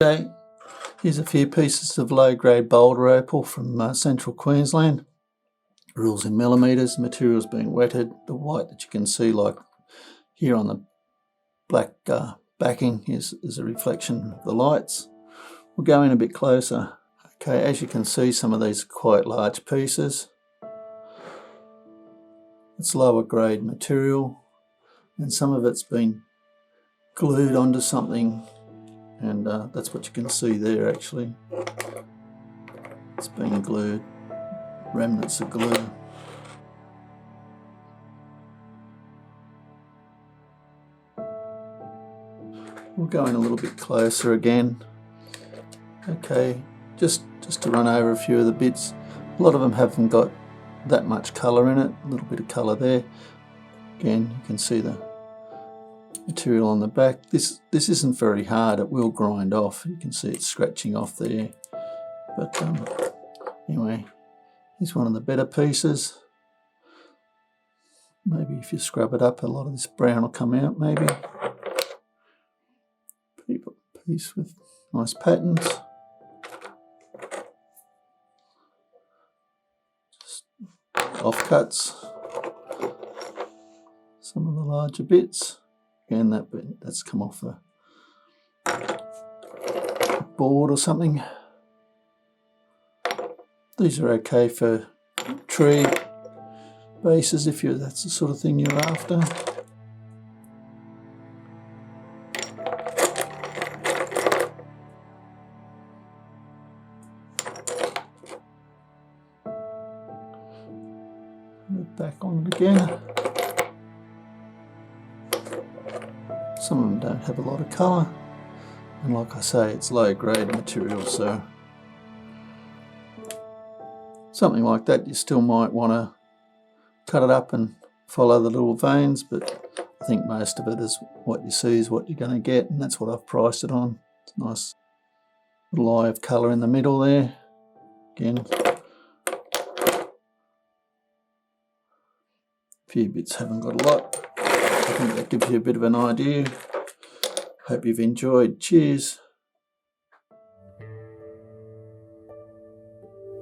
Okay, here's a few pieces of low-grade Boulder Opal from central Queensland. Rules in millimetres, material's been wetted. The white that you can see, like here on the black backing, is a reflection of the lights. We'll go in a bit closer. Okay, as you can see, some of these are quite large pieces. It's lower grade material, and some of it's been glued onto something, and that's what you can see there actually. It's been glued, remnants of glue. We'll go in a little bit closer again. Okay, just to run over a few of the bits. A lot of them haven't got that much colour in it, a little bit of colour there. Again, you can see the material on the back. This isn't very hard, it will grind off. You can see it's scratching off there. But anyway, here's one of the better pieces. Maybe if you scrub it up, a lot of this brown will come out maybe. Piece with nice patterns. Just offcuts. Some of the larger bits. Again, that's come off a board or something. These are okay for tree bases if that's the sort of thing you're after. Back on it again. Some of them don't have a lot of colour, and like I say, it's low grade material, so something like that you still might want to cut it up and follow the little veins, but I think most of it is what you see is what you're going to get, and that's what I've priced it on. It's a nice little eye of colour in the middle there. Again, a few bits haven't got a lot. I think that gives you a bit of an idea. Hope you've enjoyed. Cheers.